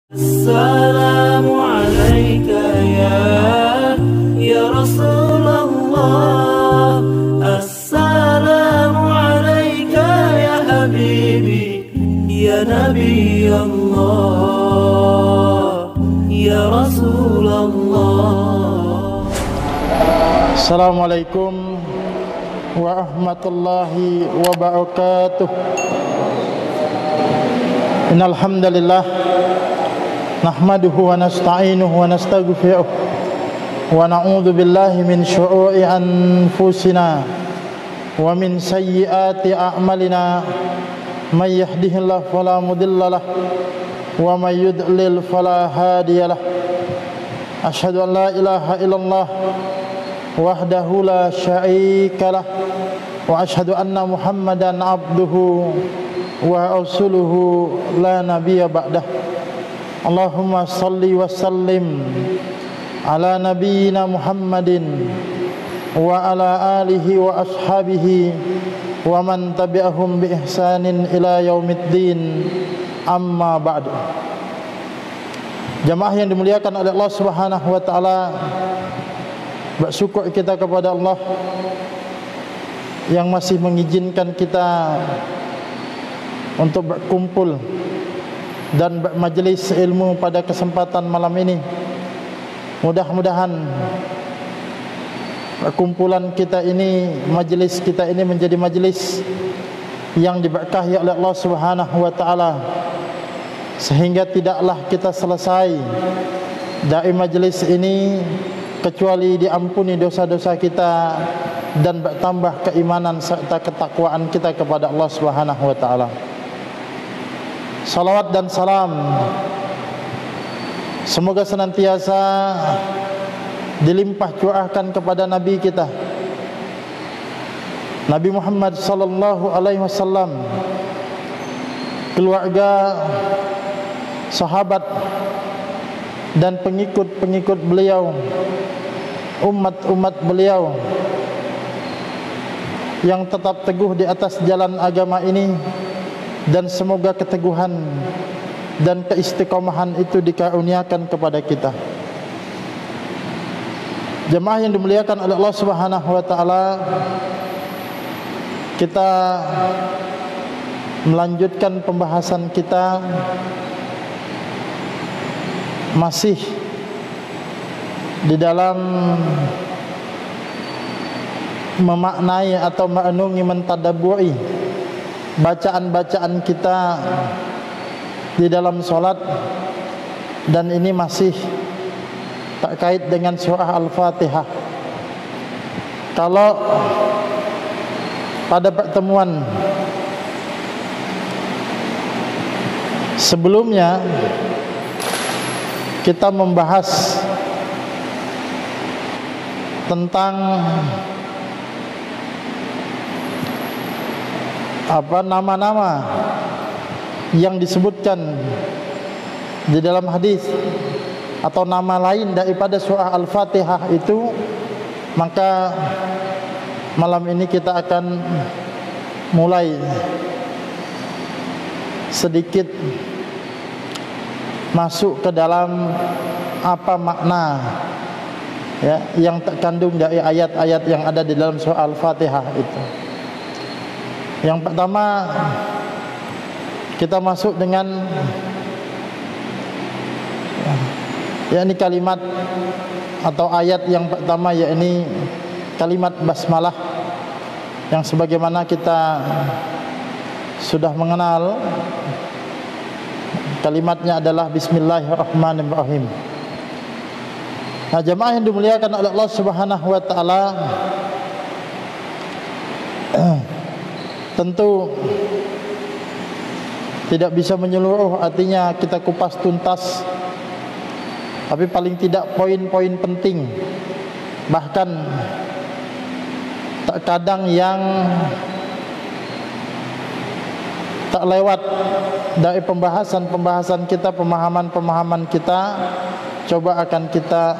السلام عليك يا رسول الله. السلام عليك يا حبيبي يا نبي الله يا رسول الله. Assalamualaikum warahmatullahi wabarakatuh. Innal hamdalillah nahmaduhu wa nasta'inuhu wa nastaghfiruh wa na'udzu billahi min syururi anfusina wa min sayyiati a'malina. May yahdihillahu fala mudhillalah wa may yudlil fala hadiyalah. Asyhadu an la ilaha illallah wahdahu la syarika lah wa asyhadu anna Muhammadan abduhu wa rasuluhu la nabiyya ba'dah. Allahumma salli wa sallim ala nabiyyina Muhammadin wa ala alihi wa ashabihi wa man tabi'ahum bi ihsanin ila yaumiddin, amma ba'du. Jamaah yang dimuliakan oleh Allah Subhanahu wa taala, bersyukur kita kepada Allah yang masih mengizinkan kita untuk berkumpul dan bermajlis ilmu pada kesempatan malam ini. Mudah-mudahan perkumpulan kita ini, majlis kita ini menjadi majlis yang diberkahi oleh Allah Subhanahu wa taala, sehingga tidaklah kita selesai dari majlis ini kecuali diampuni dosa-dosa kita dan bertambah keimanan serta ketakwaan kita kepada Allah Subhanahu wa taala. Salawat dan salam semoga senantiasa dilimpah curahkan kepada Nabi kita, Nabi Muhammad sallallahu alaihi wasallam, keluarga, sahabat dan pengikut-pengikut beliau, umat-umat beliau yang tetap teguh di atas jalan agama ini, dan semoga keteguhan dan keistiqomahan itu dikaruniakan kepada kita. Jemaah yang dimuliakan oleh Allah Subhanahu wa taala, kita melanjutkan pembahasan kita masih di dalam memaknai atau merenungi, mentadabburi bacaan-bacaan kita di dalam solat, dan ini masih terkait dengan surah Al-Fatihah. Kalau pada pertemuan sebelumnya kita membahas tentang nama-nama yang disebutkan di dalam hadis atau nama lain daripada surah Al-Fatihah itu, maka malam ini kita akan mulai sedikit masuk ke dalam apa makna ya yang terkandung dari ayat-ayat yang ada di dalam surah Al-Fatihah itu. Yang pertama, kita masuk dengan yakni kalimat atau ayat yang pertama, yakni kalimat basmalah, yang sebagaimana kita sudah mengenal, kalimatnya adalah Bismillahirrahmanirrahim. Nah, jemaah yang dimuliakan oleh Allah Subhanahu wa taala, tentu tidak bisa menyeluruh, artinya kita kupas tuntas, tapi paling tidak poin-poin penting, bahkan terkadang yang tak lewat dari pembahasan-pembahasan kita, pemahaman-pemahaman kita, coba akan kita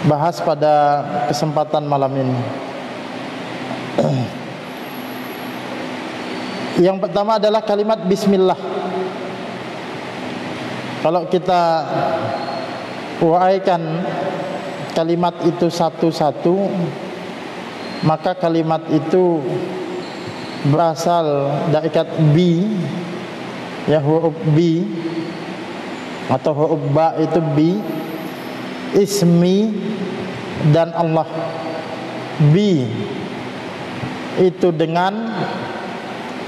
bahas pada kesempatan malam ini. Yang pertama adalah kalimat bismillah. Kalau kita uraikan kalimat itu satu-satu, maka kalimat itu berasal dari kata bi, ya, huruf bi atau huruf ba itu bi, ismi dan Allah. Bi itu dengan,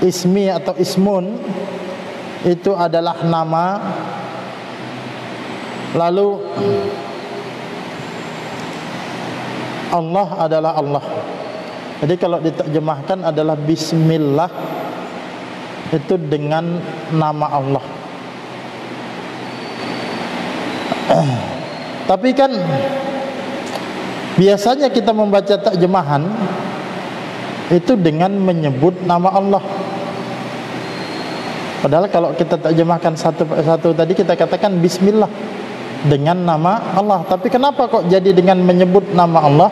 ismi atau ismun itu adalah nama. Lalu Allah adalah Allah. Jadi kalau diterjemahkan adalah bismillah itu dengan nama Allah. Tapi kan biasanya kita membaca terjemahan itu dengan menyebut nama Allah. Padahal kalau kita terjemahkan satu persatu tadi kita katakan bismillah dengan nama Allah. Tapi kenapa kok jadi dengan menyebut nama Allah?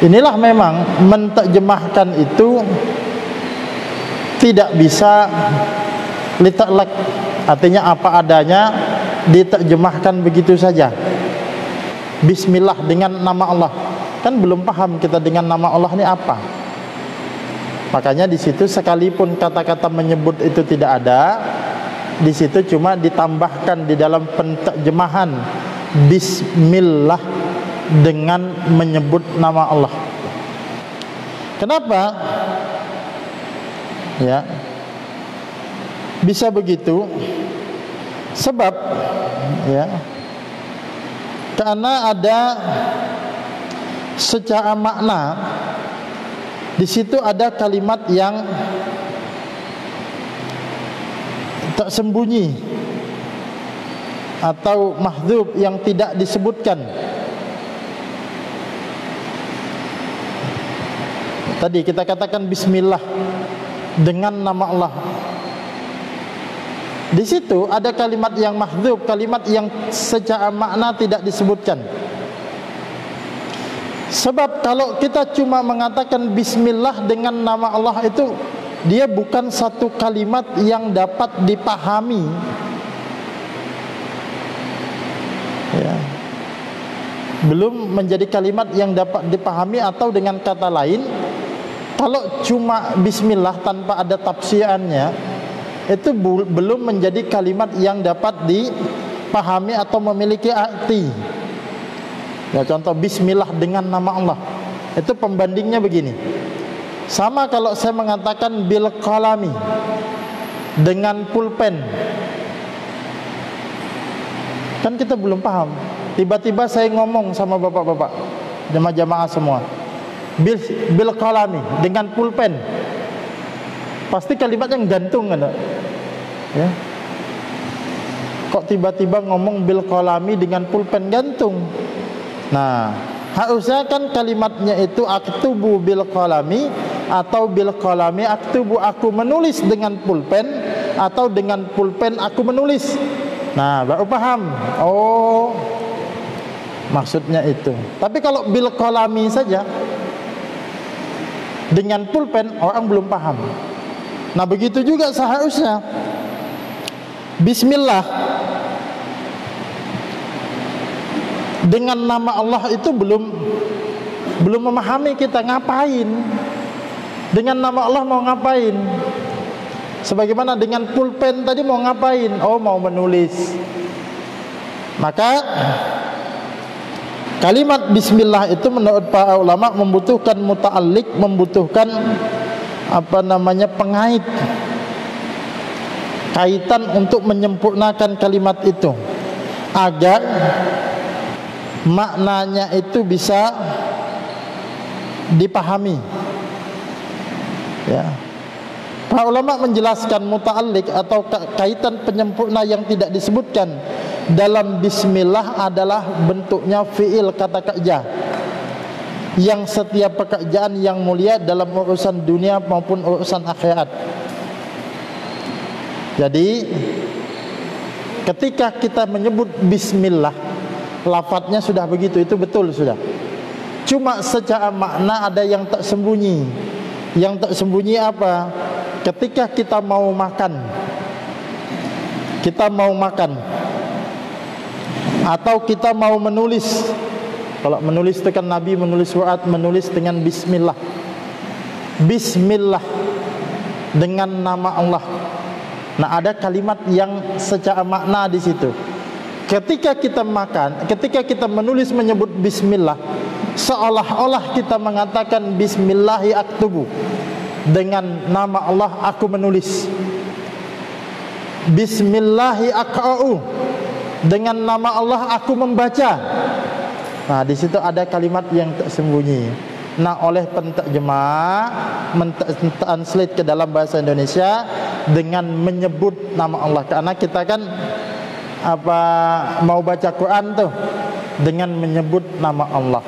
Inilah memang menterjemahkan itu tidak bisa litaklak, artinya apa adanya diterjemahkan begitu saja. Bismillah dengan nama Allah, kan belum paham kita dengan nama Allah ini apa. Makanya di situ sekalipun kata-kata menyebut itu tidak ada, di situ cuma ditambahkan di dalam penterjemahan bismillah dengan menyebut nama Allah. Kenapa? Ya, bisa begitu sebab ya, karena ada secara makna di situ ada kalimat yang tersembunyi atau mahdzuf yang tidak disebutkan. Tadi kita katakan bismillah dengan nama Allah. Di situ ada kalimat yang mahdzuf, kalimat yang secara makna tidak disebutkan. Sebab kalau kita cuma mengatakan bismillah dengan nama Allah itu, dia bukan satu kalimat yang dapat dipahami. Ya. Belum menjadi kalimat yang dapat dipahami, atau dengan kata lain, kalau cuma bismillah tanpa ada tafsirannya, itu belum menjadi kalimat yang dapat dipahami atau memiliki arti. Ya, contoh bismillah dengan nama Allah, itu pembandingnya begini. Sama kalau saya mengatakan bil qalami dengan pulpen, kan kita belum paham. Tiba-tiba saya ngomong sama bapak-bapak, jamaah-jamaah semua, bil qalami dengan pulpen, pasti kalimat yang gantung kan? Ya. Kok tiba-tiba ngomong bil qalami dengan pulpen, gantung. Nah, harusnya kan kalimatnya itu aktubu bil qalami, atau bil qalami aktubu, aku menulis dengan pulpen, atau dengan pulpen aku menulis. Nah, baru paham. Oh, maksudnya itu. Tapi kalau bil qalami saja dengan pulpen, orang belum paham. Nah, begitu juga seharusnya bismillah dengan nama Allah itu belum memahami kita ngapain. Dengan nama Allah mau ngapain? Sebagaimana dengan pulpen tadi mau ngapain? Oh, mau menulis. Maka kalimat bismillah itu menurut para ulama membutuhkan muta'alliq, membutuhkan pengait, kaitan untuk menyempurnakan kalimat itu agar maknanya itu bisa dipahami. Ya. Para ulama menjelaskan muta'alliq atau kaitan penyempurna yang tidak disebutkan dalam bismillah adalah bentuknya fi'il, kata kerja, yang setiap pekerjaan yang mulia dalam urusan dunia maupun urusan akhirat. Jadi ketika kita menyebut bismillah, lafadznya sudah begitu, itu betul sudah. Cuma secara makna ada yang tersembunyi. Yang tersembunyi apa? Ketika kita mau makan, Atau kita mau menulis. Kalau menulis itu kan Nabi menulis surat, menulis dengan bismillah. Bismillah, dengan nama Allah. Nah, ada kalimat yang secara makna di situ. Ketika kita makan, ketika kita menulis menyebut bismillah, seolah-olah kita mengatakan bismillahi aktubu. Dengan nama Allah aku menulis. Bismillahi aqra'u. Dengan nama Allah aku membaca. Nah, di situ ada kalimat yang tersembunyi. Nah, oleh penterjemah mentranslate ke dalam bahasa Indonesia dengan menyebut nama Allah. Karena kita kan mau baca Quran tuh dengan menyebut nama Allah.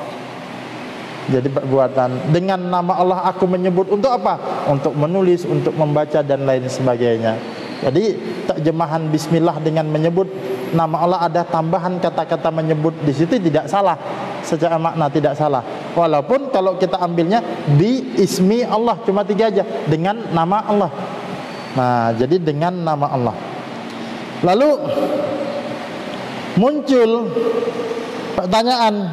Jadi perbuatan dengan nama Allah aku menyebut untuk apa? Untuk menulis, untuk membaca dan lain sebagainya. Jadi terjemahan bismillah dengan menyebut nama Allah, ada tambahan kata-kata menyebut di situ, tidak salah. Secara makna tidak salah. Walaupun kalau kita ambilnya bi ismi Allah, cuma 3 aja, dengan nama Allah. Nah, jadi dengan nama Allah. Lalu muncul pertanyaan,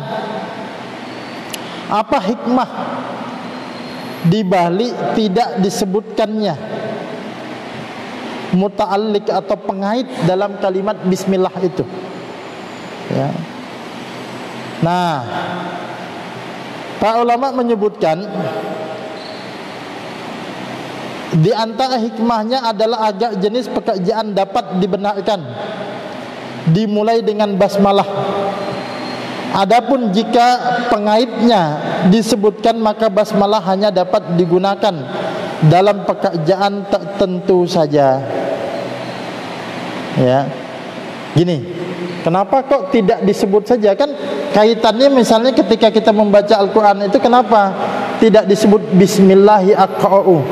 apa hikmah di balik tidak disebutkannya muta'alliq atau pengait dalam kalimat bismillah itu? Ya. Nah, para ulama menyebutkan di antara hikmahnya adalah agar jenis pekerjaan dapat dibenarkan dimulai dengan basmalah. Adapun jika pengaitnya disebutkan, maka basmalah hanya dapat digunakan dalam pekerjaan tertentu saja. Ya. Gini, kenapa kok tidak disebut saja? Kan kaitannya misalnya ketika kita membaca Al-Quran itu, kenapa tidak disebut bismillahi aqra'u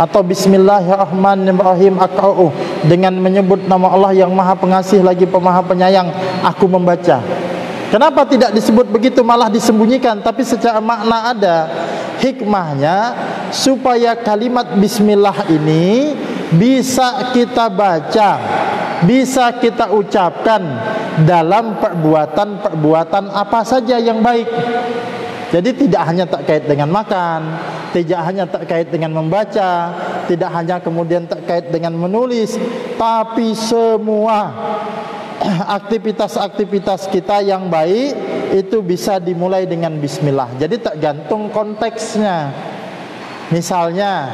atau bismillahirrahmanirrahim aqra'u, dengan menyebut nama Allah yang maha pengasih lagi pemaha penyayang, aku membaca. Kenapa tidak disebut begitu, malah disembunyikan? Tapi secara makna ada hikmahnya, supaya kalimat bismillah ini bisa kita baca, bisa kita ucapkan dalam perbuatan-perbuatan apa saja yang baik. Jadi tidak hanya terkait dengan makan, tidak hanya terkait dengan membaca, tidak hanya kemudian terkait dengan menulis, tapi semua aktivitas-aktivitas kita yang baik itu bisa dimulai dengan bismillah. Jadi tergantung konteksnya. Misalnya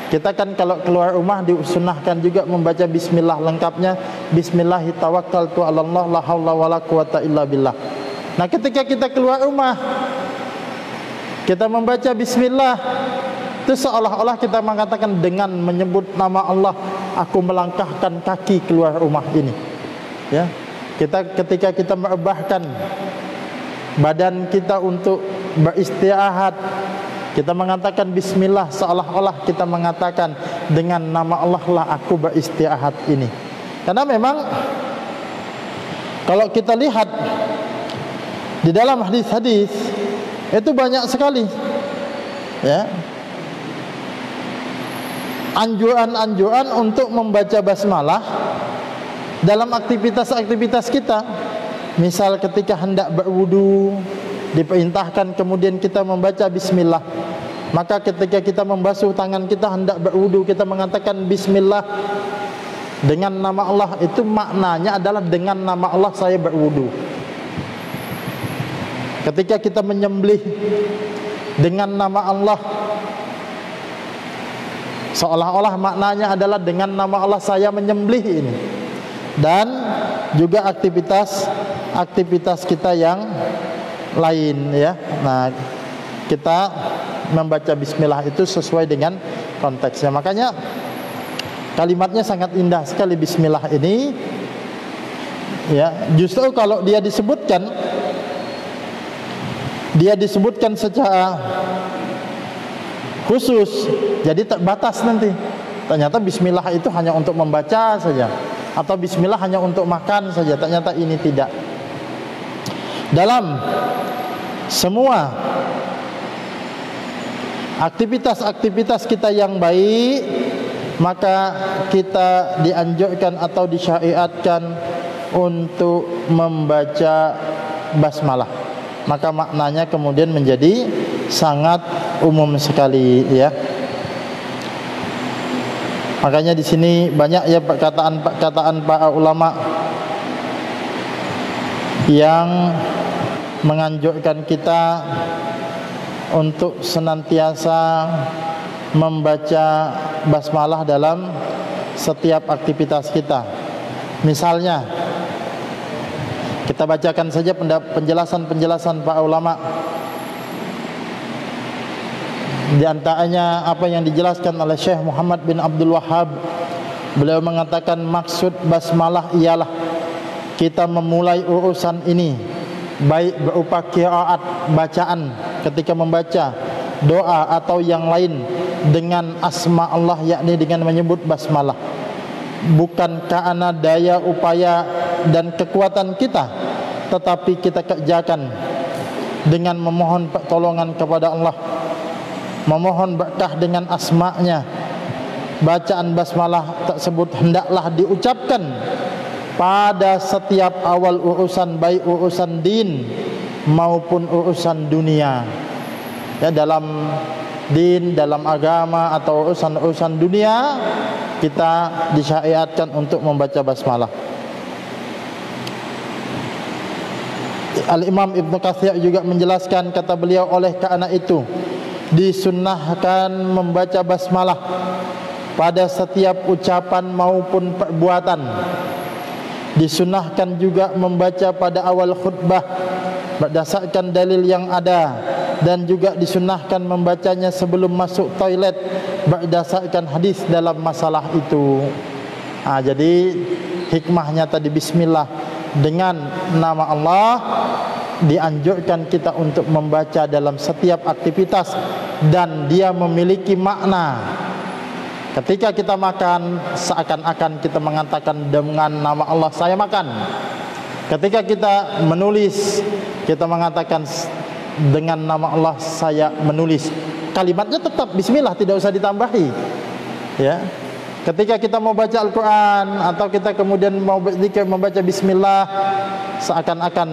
kita kan kalau keluar rumah disunahkan juga membaca bismillah lengkapnya, bismillahi tawakkaltu 'alallah la haula wala quwata illa billah. Nah, ketika kita keluar rumah kita membaca bismillah, itu seolah-olah kita mengatakan dengan menyebut nama Allah aku melangkahkan kaki keluar rumah ini. Ya, ketika kita merebahkan badan kita untuk beristirahat, kita mengatakan bismillah, seolah-olah kita mengatakan dengan nama Allah lah aku beristirahat ini. Karena memang kalau kita lihat di dalam hadis-hadis itu banyak sekali, ya, anjuran-anjuran untuk membaca basmalah dalam aktivitas-aktivitas kita. Misal ketika hendak berwudu diperintahkan kemudian kita membaca bismillah. Maka ketika kita membasuh tangan kita hendak berwudu, kita mengatakan bismillah dengan nama Allah. Itu maknanya adalah dengan nama Allah saya berwudu. Ketika kita menyembelih dengan nama Allah, seolah-olah maknanya adalah dengan nama Allah saya menyembelih ini. Dan juga aktivitas kita yang lain, ya. Nah, kita membaca bismillah itu sesuai dengan konteksnya. Makanya kalimatnya sangat indah sekali bismillah ini, ya. Justru kalau dia disebutkan secara khusus, jadi terbatas nanti. Ternyata bismillah itu hanya untuk membaca saja, atau bismillah hanya untuk makan saja. Ternyata ini tidak. Dalam semua aktivitas-aktivitas kita yang baik, maka kita dianjurkan atau disyariatkan untuk membaca basmalah. Maka maknanya kemudian menjadi sangat umum sekali ya. Makanya di sini banyak ya perkataan para ulama yang menganjurkan kita untuk senantiasa membaca basmalah dalam setiap aktivitas kita. Misalnya, kita bacakan saja penjelasan-penjelasan para ulama. Di antaranya apa yang dijelaskan oleh Syekh Muhammad bin Abdul Wahhab. Beliau mengatakan maksud basmalah ialah kita memulai urusan ini, baik berupa qiraat, bacaan ketika membaca, doa atau yang lain, dengan asma Allah, yakni dengan menyebut basmalah, bukan karena daya upaya dan kekuatan kita, tetapi kita kerjakan dengan memohon pertolongan kepada Allah, memohon berkah dengan asma-Nya. Bacaan basmalah tersebut hendaklah diucapkan pada setiap awal urusan, baik urusan din maupun urusan dunia. Ya, dalam din, dalam agama atau urusan-urusan dunia, kita disyariatkan untuk membaca basmalah. Al-Imam Ibn Katsir juga menjelaskan, kata beliau, oleh karena itu disunnahkan membaca basmalah pada setiap ucapan maupun perbuatan. Disunnahkan juga membaca pada awal khutbah berdasarkan dalil yang ada, dan juga disunnahkan membacanya sebelum masuk toilet berdasarkan hadis dalam masalah itu. Jadi hikmahnya tadi bismillah, dengan nama Allah dianjurkan kita untuk membaca dalam setiap aktivitas, dan dia memiliki makna. Ketika kita makan, seakan-akan kita mengatakan dengan nama Allah saya makan. Ketika kita menulis, kita mengatakan dengan nama Allah saya menulis. Kalimatnya tetap bismillah, tidak usah ditambahi. Ya. Ketika kita mau baca Al-Quran atau kita kemudian mau berzikir membaca bismillah, seakan-akan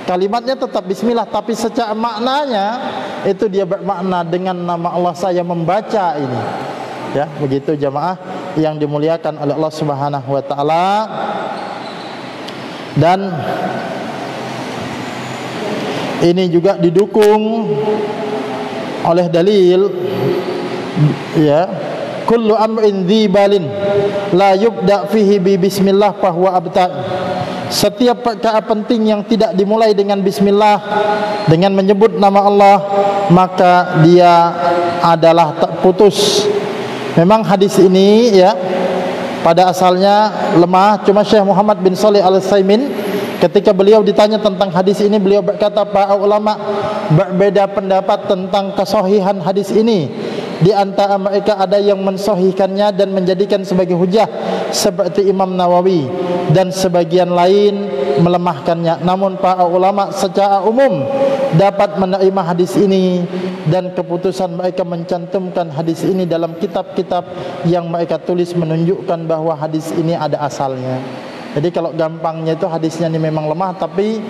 kalimatnya tetap bismillah, tapi secara maknanya itu dia bermakna dengan nama Allah saya membaca ini. Ya, begitu jamaah yang dimuliakan oleh Allah Subhanahu wa taala. Dan ini juga didukung oleh dalil, ya, kullu amrin dzibalin la yubda fihi bi bismillah fahuwa abtar. Setiap perkara penting yang tidak dimulai dengan bismillah, dengan menyebut nama Allah, maka dia adalah terputus. Memang hadis ini ya pada asalnya lemah, cuma Syekh Muhammad bin Shalih Al-Utsaimin ketika beliau ditanya tentang hadis ini, beliau berkata para ulama berbeda pendapat tentang kesahihan hadis ini. Di antara mereka ada yang mensahihkannya dan menjadikan sebagai hujah seperti Imam Nawawi, dan sebagian lain melemahkannya. Namun para ulama secara umum dapat menerima hadis ini, dan keputusan mereka mencantumkan hadis ini dalam kitab-kitab yang mereka tulis menunjukkan bahwa hadis ini ada asalnya. Jadi kalau gampangnya itu hadisnya ini memang lemah, tapi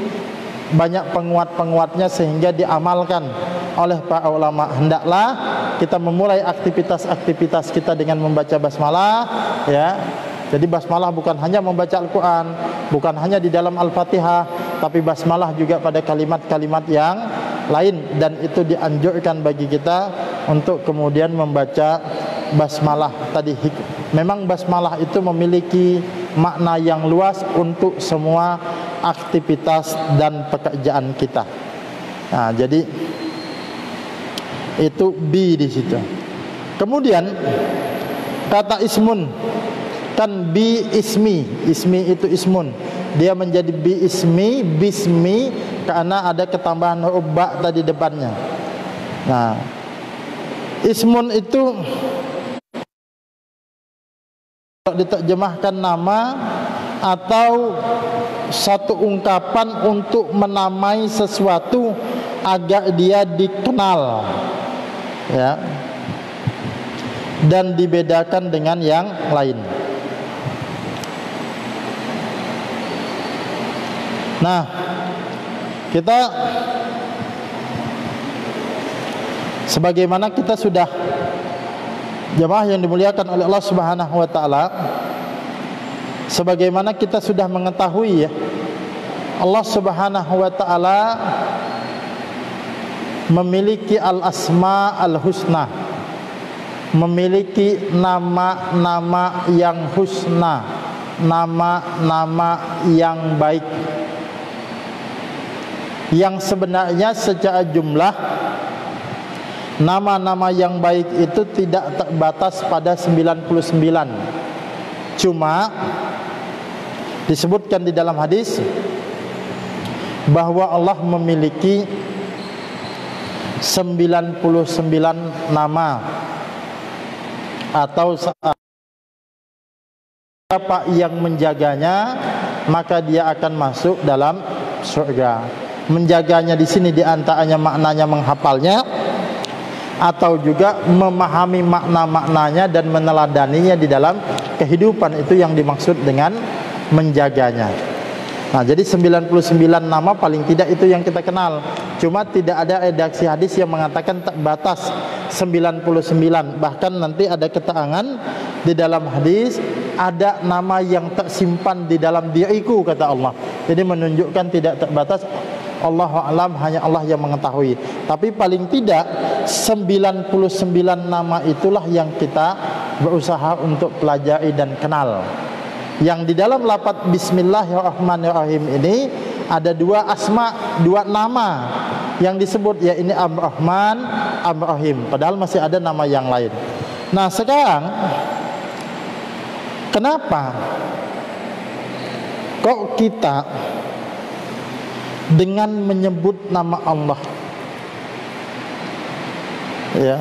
banyak penguat-penguatnya sehingga diamalkan oleh para ulama. Hendaklah kita memulai aktivitas-aktivitas kita dengan membaca basmalah, ya. Jadi basmalah bukan hanya membaca Al-Quran, bukan hanya di dalam Al-Fatihah, tapi basmalah juga pada kalimat-kalimat yang lain, dan itu dianjurkan bagi kita untuk kemudian membaca basmalah tadi. Memang basmalah itu memiliki makna yang luas untuk semua aktivitas dan pekerjaan kita. Nah, jadi itu bi di situ. Kemudian kata ismun, kan bi ismi, ismi itu ismun, dia menjadi bi ismi, bismi, karena ada ketambahan huruf ba tadi depannya. Nah, ismun itu diterjemahkan nama atau satu ungkapan untuk menamai sesuatu agar dia dikenal, ya, dan dibedakan dengan yang lain. Nah, kita sebagaimana kita sudah, jemaah yang dimuliakan oleh Allah Subhanahu wa taala, sebagaimana kita sudah mengetahui ya, Allah Subhanahu wa taala memiliki al-asma al-husna, memiliki nama-nama yang husna, nama-nama yang baik, yang sebenarnya secara jumlah nama-nama yang baik itu tidak terbatas pada 99. Cuma disebutkan di dalam hadis bahwa Allah memiliki 99 nama, atau siapa yang menjaganya maka dia akan masuk dalam surga. Menjaganya di sini diantaranya maknanya menghafalnya, atau juga memahami makna-maknanya dan meneladaninya di dalam kehidupan. Itu yang dimaksud dengan menjaganya. Nah, jadi 99 nama paling tidak itu yang kita kenal. Cuma tidak ada redaksi hadis yang mengatakan terbatas 99. Bahkan nanti ada keterangan di dalam hadis, ada nama yang tersimpan di dalam diriku, kata Allah. Jadi menunjukkan tidak terbatas. Allahu a'lam, hanya Allah yang mengetahui. Tapi paling tidak 99 nama itulah yang kita berusaha untuk pelajari dan kenal. Yang di dalam lafaz Bismillahirrahmanirrahim ini ada dua asma, dua nama yang disebut, ya ini Ar-Rahman, Ar-Rahim. Padahal masih ada nama yang lain. Nah sekarang, kenapa kok kita dengan menyebut nama Allah, ya,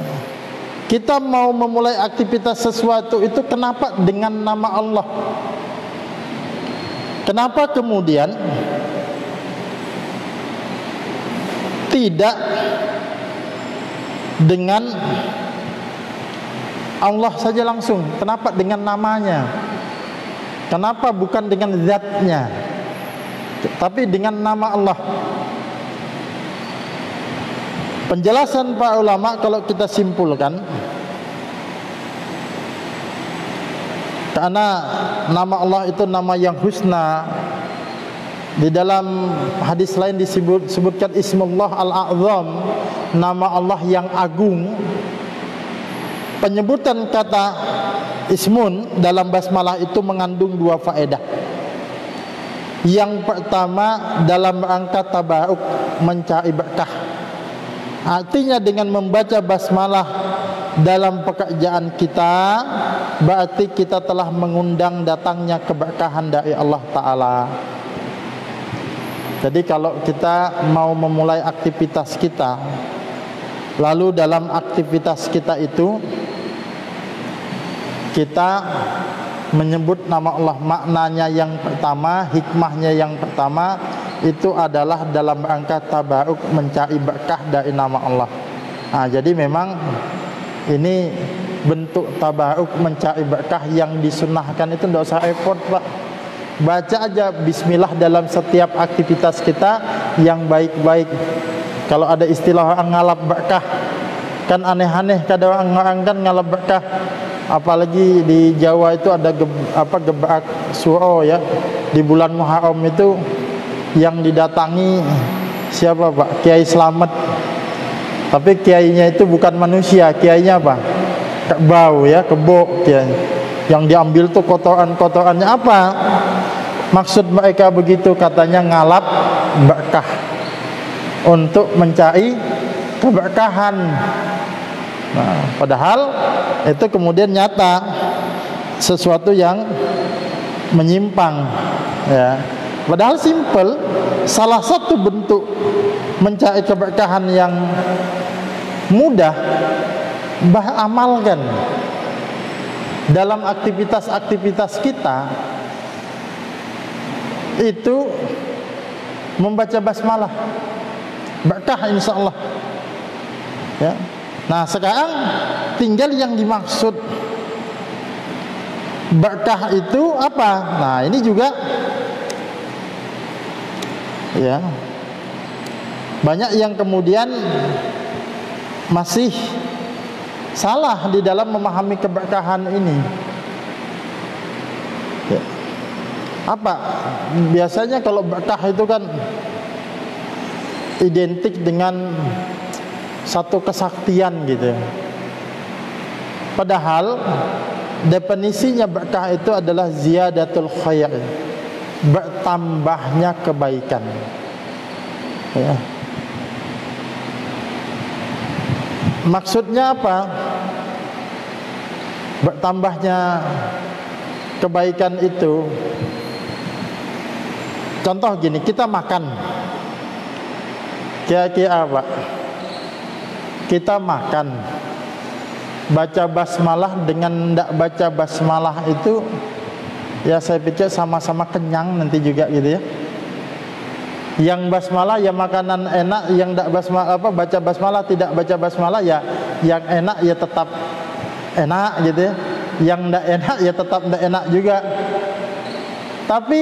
kita mau memulai aktivitas sesuatu itu kenapa dengan nama Allah? Kenapa kemudian tidak dengan Allah saja langsung? Kenapa dengan namanya? Kenapa bukan dengan zatnya, tapi dengan nama Allah? Penjelasan para ulama kalau kita simpulkan, karena nama Allah itu nama yang husna. Di dalam hadis lain disebutkan Ismullah al-A'zam, nama Allah yang agung. Penyebutan kata Ismun dalam basmalah itu mengandung dua faedah. Yang pertama, dalam rangka tabaruk, mencari berkah. Artinya dengan membaca basmalah dalam pekerjaan kita, berarti kita telah mengundang datangnya keberkahan dari Allah Ta'ala. Jadi kalau kita mau memulai aktivitas kita, lalu dalam aktivitas kita itu kita menyebut nama Allah, maknanya yang pertama, hikmahnya yang pertama itu adalah dalam rangka tabaruk, mencari berkah dari nama Allah. Nah, jadi memang ini bentuk tabaruk, mencari berkah yang disunnahkan itu tidak usah repot, Pak. Baca aja bismillah dalam setiap aktivitas kita yang baik-baik. Kalau ada istilah orang ngalap berkah, kan aneh-aneh kadang orang kan ngalap berkah. Apalagi di Jawa itu ada gebrak suro ya. Di bulan Muharram itu yang didatangi siapa, Pak? Kiai Slamet. Tapi kiainya itu bukan manusia, kiainya apa? Kerbau ya, kebo kiai. Yang diambil tuh kotoran-kotorannya apa? Maksud mereka begitu, katanya ngalap berkah, untuk mencari keberkahan. Nah, padahal itu kemudian nyata sesuatu yang menyimpang ya. Padahal simple, salah satu bentuk mencari keberkahan yang mudah, amalkan dalam aktivitas-aktivitas kita itu membaca basmalah, berkah insyaallah ya. Nah sekarang tinggal yang dimaksud berkah itu apa? Nah ini juga Ya. Banyak yang kemudian masih salah di dalam memahami keberkahan ini. Ya. Apa? Biasanya kalau berkah itu kan identik dengan satu kesaktian gitu. Padahal definisinya berkah itu adalah ziyadatul khair, bertambahnya kebaikan. Ya. Maksudnya apa? Bertambahnya kebaikan itu, contoh gini, kita makan, kira-kira apa? Kita makan, baca basmalah dengan tidak baca basmalah itu, ya saya pikir sama-sama kenyang nanti juga gitu ya. Yang basmalah ya makanan enak, yang tidak basmalah baca basmalah tidak baca basmalah ya yang enak ya tetap enak gitu ya. Yang tidak enak ya tetap tidak enak juga. Tapi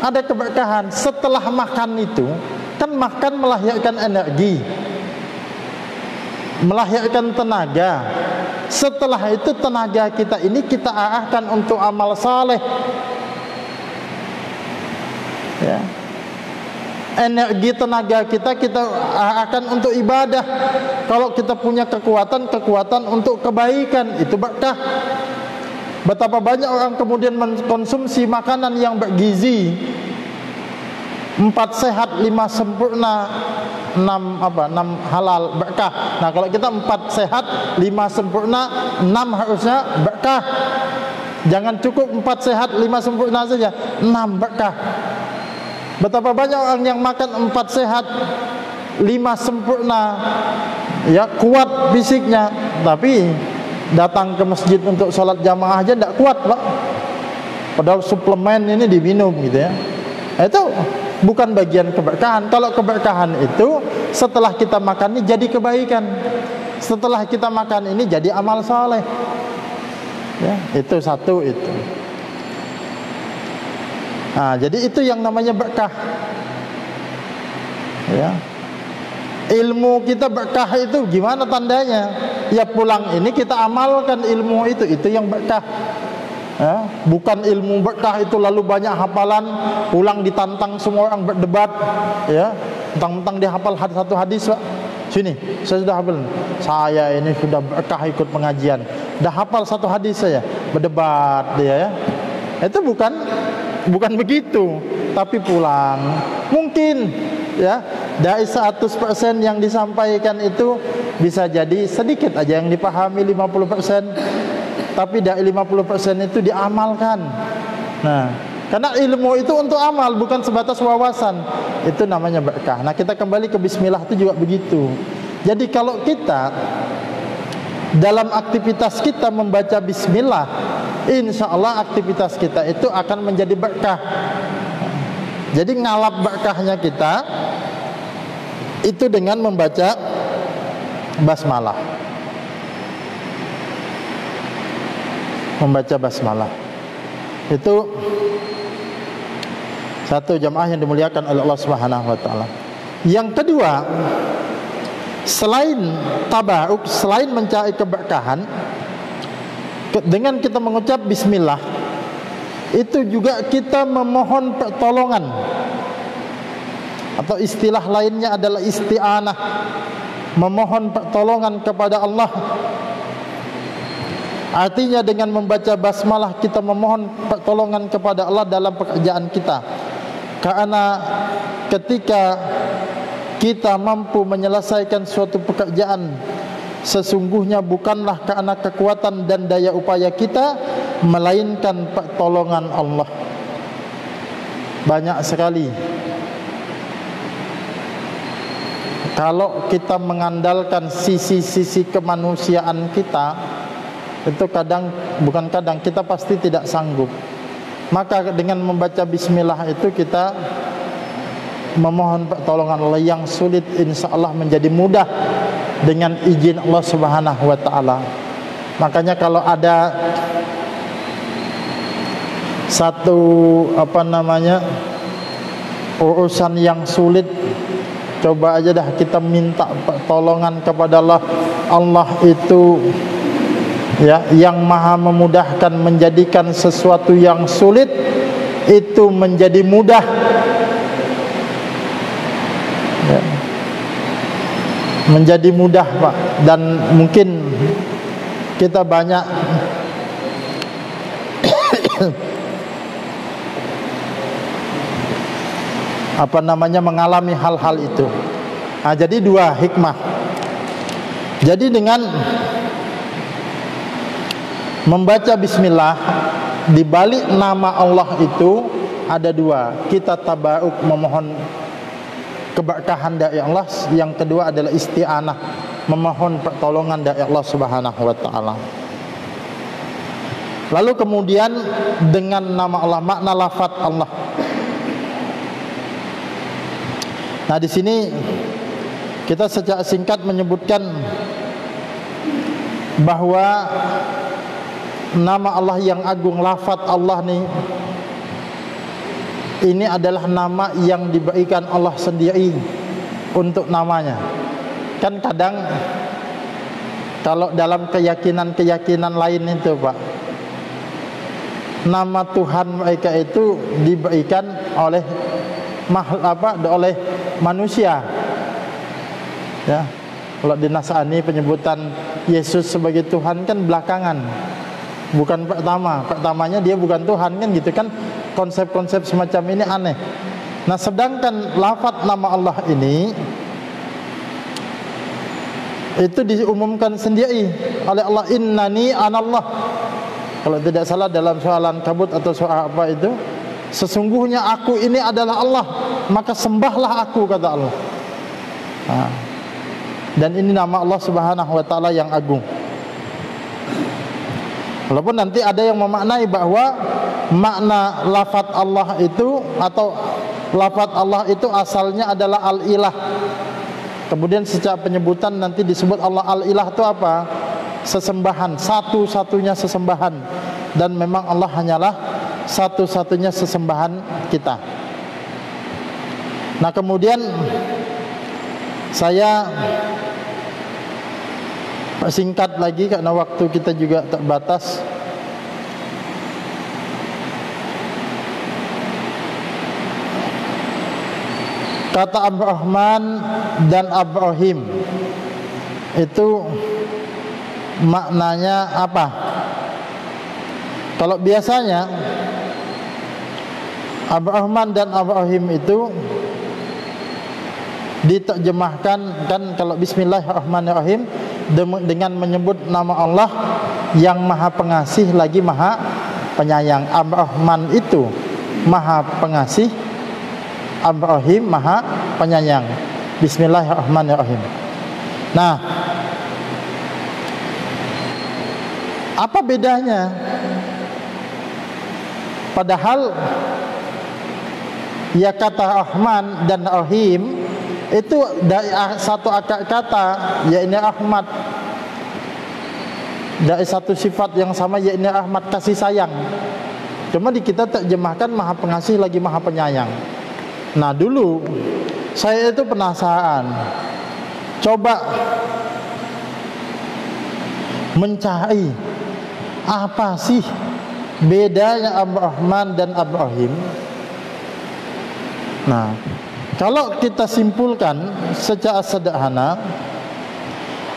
ada keberkahan setelah makan itu, kan makan melahirkan energi, melahirkan tenaga. Setelah itu tenaga kita ini kita arahkan untuk amal saleh. Ya. Energi tenaga kita arahkan untuk ibadah. Kalau kita punya kekuatan untuk kebaikan, itu berkah. Betapa banyak orang kemudian mengkonsumsi makanan yang bergizi, 4 sehat, 5 sempurna, 6 halal, berkah. Nah, kalau kita 4 sehat, 5 sempurna, 6 harusnya berkah. Jangan cukup 4 sehat, 5 sempurna saja, 6 berkah. Betapa banyak orang yang makan 4 sehat, 5 sempurna, ya kuat fisiknya, tapi datang ke masjid untuk sholat jamaah aja tidak kuat, Pak. Padahal suplemen ini diminum gitu ya. Itu bukan bagian keberkahan. Kalau keberkahan itu setelah kita makan ini jadi kebaikan. Setelah kita makan ini jadi amal saleh. Ya, itu satu itu. Nah, jadi itu yang namanya berkah. Ya. Ilmu kita berkah itu gimana tandanya? Ya pulang ini kita amalkan ilmu itu yang berkah. Ya, bukan ilmu berkah itu lalu banyak hafalan, pulang ditantang semua orang berdebat, ya, tentang dia hafal satu hadis, Pak. Sini, saya sudah hafal. Saya ini sudah berkah ikut pengajian. Dah hafal satu hadis saya, berdebat dia ya. Itu bukan begitu, tapi pulang. Mungkin ya, dari 100% yang disampaikan itu bisa jadi sedikit aja yang dipahami 50%. Tapi dari 50% itu diamalkan. Nah, karena ilmu itu untuk amal, bukan sebatas wawasan. Itu namanya berkah. Nah, kita kembali ke bismillah itu juga begitu. Jadi kalau kita dalam aktivitas kita membaca bismillah, insya Allah aktivitas kita itu akan menjadi berkah. Jadi ngalap berkahnya kita itu dengan membaca basmalah. Membaca basmalah itu satu jamaah yang dimuliakan oleh Allah Subhanahu wa taala. Yang kedua, selain tabaruk, selain mencari keberkahan, dengan kita mengucap bismillah itu juga kita memohon pertolongan, atau istilah lainnya adalah isti'anah, memohon pertolongan kepada Allah. Artinya dengan membaca basmalah kita memohon pertolongan kepada Allah dalam pekerjaan kita. Karena ketika kita mampu menyelesaikan suatu pekerjaan, sesungguhnya bukanlah karena kekuatan dan daya upaya kita, melainkan pertolongan Allah. Banyak sekali kalau kita mengandalkan sisi-sisi kemanusiaan kita, itu bukan kadang kita pasti tidak sanggup. Maka dengan membaca bismillah itu kita memohon pertolongan Allah. Yang sulit insya Allah menjadi mudah dengan izin Allah Subhanahu wa taala. Makanya kalau ada satu urusan yang sulit, coba aja dah kita minta pertolongan kepada Allah. Allah itu ya yang maha memudahkan, menjadikan sesuatu yang sulit itu menjadi mudah ya. Menjadi mudah Pak. Dan mungkin kita banyak mengalami hal-hal itu. Nah, jadi dua hikmah. Jadi dengan membaca bismillah di balik nama Allah itu ada dua. Kita tabaruk, memohon keberkahan dari Allah. Yang kedua adalah isti'anah, memohon pertolongan dari Allah Subhanahu wa taala. Lalu kemudian dengan nama Allah, makna lafaz Allah. Nah, di sini kita secara singkat menyebutkan bahwa nama Allah yang agung, lafaz Allah nih, ini adalah nama yang diberikan Allah sendiri untuk namanya. Kan kadang kalau dalam keyakinan lain itu Pak, nama Tuhan mereka itu diberikan oleh oleh manusia. Ya, kalau di Nasrani penyebutan Yesus sebagai Tuhan kan belakangan, bukan pertama. Pertamanya dia bukan Tuhan kan gitu kan. Konsep-konsep semacam ini aneh. Nah, sedangkan lafaz nama Allah ini itu diumumkan sendiri oleh Allah, innani anallah. Kalau tidak salah dalam soalan kabut atau soal apa itu, sesungguhnya aku ini adalah Allah, maka sembahlah aku, kata Allah. Nah, dan ini nama Allah Subhanahu wa taala yang agung. Walaupun nanti ada yang memaknai bahwa makna lafaz Allah itu atau lafaz Allah itu asalnya adalah al-ilah. Kemudian secara penyebutan nanti disebut Allah al-ilah itu apa? Sesembahan, satu-satunya sesembahan. Dan memang Allah hanyalah satu-satunya sesembahan kita. Nah, kemudian saya singkat lagi karena waktu kita juga terbatas. Kata Ar-Rahman dan Ar-Rahim itu maknanya apa? Kalau biasanya Ar-Rahman dan Ar-Rahim itu diterjemahkan kan, kalau Bismillahirrahmanirrahim dengan menyebut nama Allah yang maha pengasih lagi maha penyayang. Ar-Rahman itu maha pengasih, Ar-Rahim maha penyayang. Bismillahirrahmanirrahim. Nah, apa bedanya? Padahal ya kata Rahman dan Rahim itu dari satu akar kata, yaitu rahmat, dari satu sifat yang sama, yaitu rahmat, kasih sayang. Cuma di kita terjemahkan maha pengasih lagi maha penyayang. Nah, dulu saya itu penasaran, coba mencari apa sih bedanya Ar-Rahman dan Ar-Rahim. Nah, kalau kita simpulkan secara sederhana,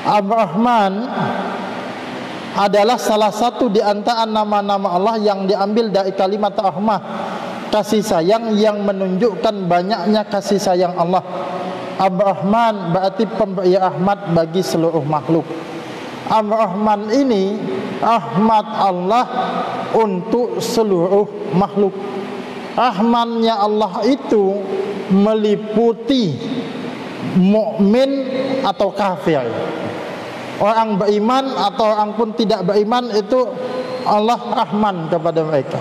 Ar-Rahman adalah salah satu di antara nama-nama Allah yang diambil dari kalimat rahmah, kasih sayang, yang menunjukkan banyaknya kasih sayang Allah. Ar-Rahman berarti pemberi rahmat bagi seluruh makhluk. Ar-Rahman ini rahmat Allah untuk seluruh makhluk. Rahmannya Allah itu meliputi mukmin atau kafir, orang beriman atau orang pun tidak beriman, itu Allah Rahman kepada mereka.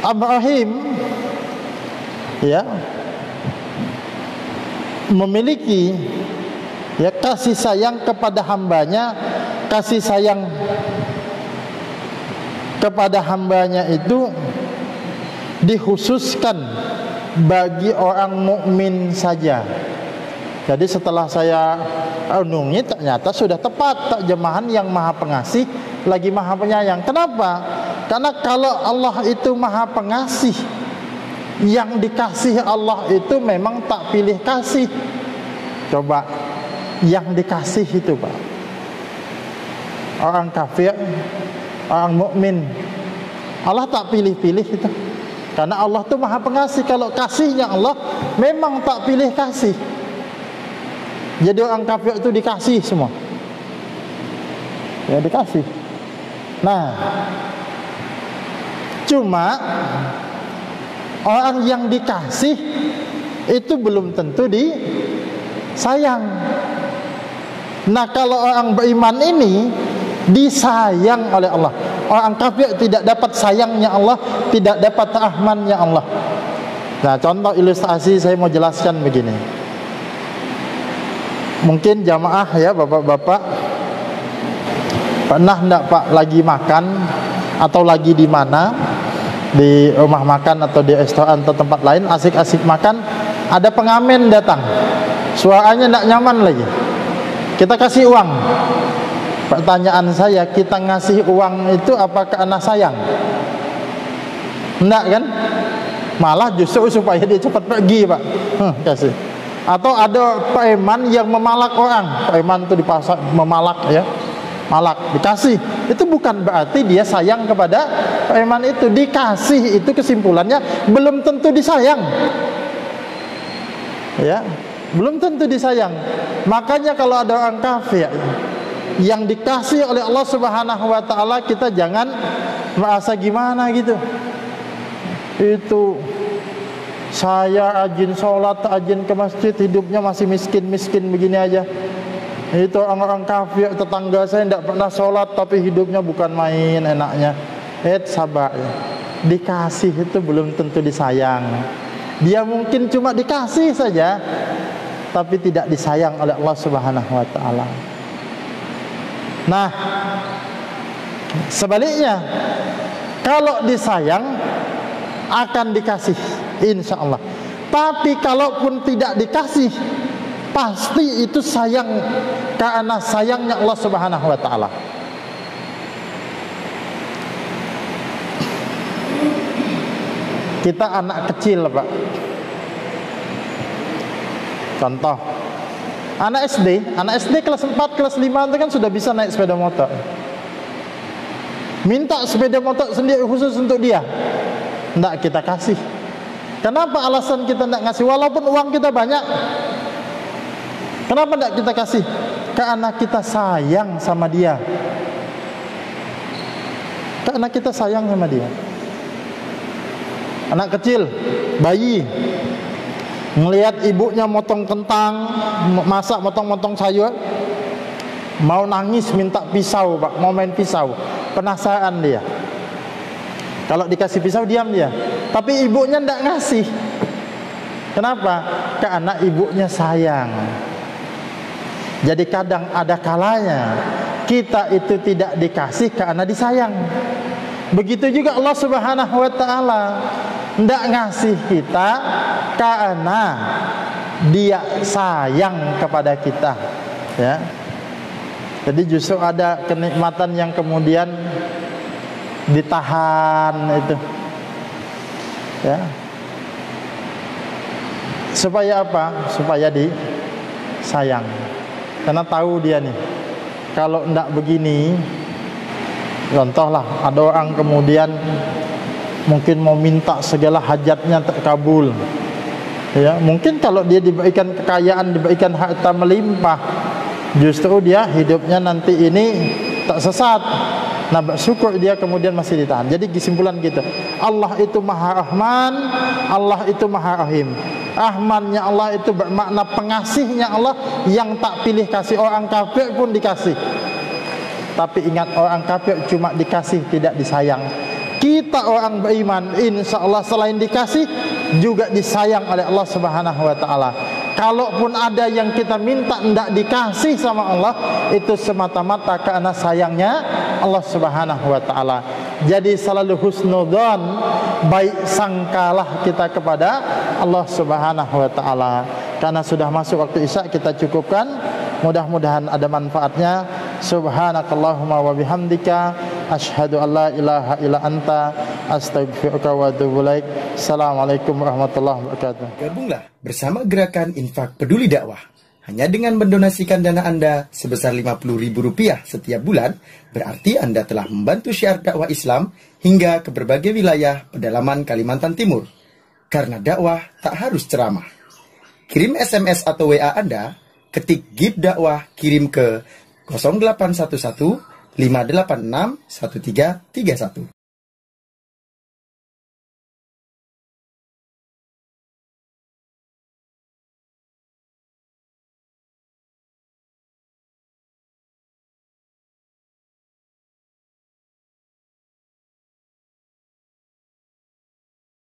Ar-Rahim ya memiliki ya kasih sayang kepada hambanya. Kasih sayang kepada hambanya itu dikhususkan bagi orang mukmin saja. Jadi setelah saya renungi ternyata sudah tepat terjemahan yang Maha Pengasih lagi Maha Penyayang. Kenapa? Karena kalau Allah itu Maha Pengasih, yang dikasih Allah itu memang tak pilih kasih. Coba yang dikasih itu, Pak, orang kafir, orang mukmin, Allah tak pilih-pilih itu. Karena Allah itu Maha Pengasih. Kalau kasihnya Allah memang tak pilih kasih. Jadi orang kafir itu dikasih semua. Ya dikasih. Nah, cuma orang yang dikasih itu belum tentu disayang. Nah, kalau orang beriman ini disayang oleh Allah. Orang kafir tidak dapat sayangnya Allah, tidak dapat rahmannya Allah. Nah, contoh ilustrasi saya mau jelaskan begini. Mungkin jamaah ya, bapak-bapak, pernah enggak Pak lagi makan atau lagi di mana, di rumah makan atau di restoran atau tempat lain, asik-asik makan, ada pengamen datang, suaranya enggak nyaman lagi, kita kasih uang. Pertanyaan saya, kita ngasih uang itu apakah karena sayang? Enggak kan? Malah justru supaya dia cepat pergi, Pak. Kasih. Atau ada preman yang memalak orang. Preman itu di pasar memalak ya. Malak, dikasih. Itu bukan berarti dia sayang kepada preman itu. Dikasih itu kesimpulannya belum tentu disayang. Ya, belum tentu disayang. Makanya kalau ada orang kafir yang dikasih oleh Allah Subhanahu wa taala, kita jangan merasa gimana gitu. Itu saya rajin sholat, rajin ke masjid, hidupnya masih miskin-miskin begini aja. Itu orang-orang kafir, tetangga saya tidak pernah sholat tapi hidupnya bukan main enaknya. Sabar ya. Dikasih itu belum tentu disayang. Dia mungkin cuma dikasih saja, tapi tidak disayang oleh Allah Subhanahu wa taala. Nah, sebaliknya, kalau disayang akan dikasih, insya Allah. Tapi kalaupun tidak dikasih, pasti itu sayang karena sayangnya Allah Subhanahu wa taala. Kita anak kecil, Pak. Contoh, anak SD kelas 4, kelas 5 itu kan sudah bisa naik sepeda motor. Minta sepeda motor sendiri khusus untuk dia, enggak kita kasih. Kenapa alasan kita enggak ngasih walaupun uang kita banyak? Kenapa enggak kita kasih? Karena kita sayang sama dia. Karena kita sayang sama dia. Anak kecil, bayi, ngelihat ibunya motong kentang, masak motong-motong sayur, mau nangis minta pisau, Pak, mau main pisau. Penasaran dia. Kalau dikasih pisau diam dia. Tapi ibunya tidak ngasih. Kenapa? Karena ibunya sayang. Jadi kadang ada kalanya kita itu tidak dikasih karena disayang. Begitu juga Allah Subhanahu wa taala tidak ngasih kita karena dia sayang kepada kita, ya. Jadi justru ada kenikmatan yang kemudian ditahan itu, ya. Supaya apa? Supaya disayang. Karena tahu dia nih, kalau ndak begini, contohlah ada orang kemudian mungkin mau minta segala hajatnya terkabul, ya. Mungkin kalau dia diberikan kekayaan, diberikan harta melimpah, justru dia hidupnya nanti ini tak sesat. Nah, bersyukur dia kemudian masih ditahan. Jadi kesimpulan gitu, Allah itu Maha Rahman, Allah itu Maha Rahim. Rahmannya Allah itu bermakna pengasihnya Allah yang tak pilih kasih. Orang kafir pun dikasih, tapi ingat, orang kafir cuma dikasih, tidak disayang. Kita orang beriman, insya Allah selain dikasih juga disayang oleh Allah Subhanahu wa taala. Kalaupun ada yang kita minta tidak dikasih sama Allah, itu semata-mata karena sayangnya Allah Subhanahu wa taala. Jadi selalu husnudzon, baik sangkalah kita kepada Allah Subhanahu wa taala. Karena sudah masuk waktu Isya, kita cukupkan. Mudah-mudahan ada manfaatnya. Subhanakallahumma wa bihamdika asyhadu an la ilaha illa anta astaghfiruka wa atubu ilaik. Assalamualaikum warahmatullahi wabarakatuh. Gabunglah bersama Gerakan Infak Peduli Dakwah. Hanya dengan mendonasikan dana Anda sebesar Rp50.000 setiap bulan, berarti Anda telah membantu syiar dakwah Islam hingga ke berbagai wilayah pedalaman Kalimantan Timur. Karena dakwah tak harus ceramah. Kirim SMS atau WA Anda, ketik GIB dakwah, kirim ke 0811 586 1331.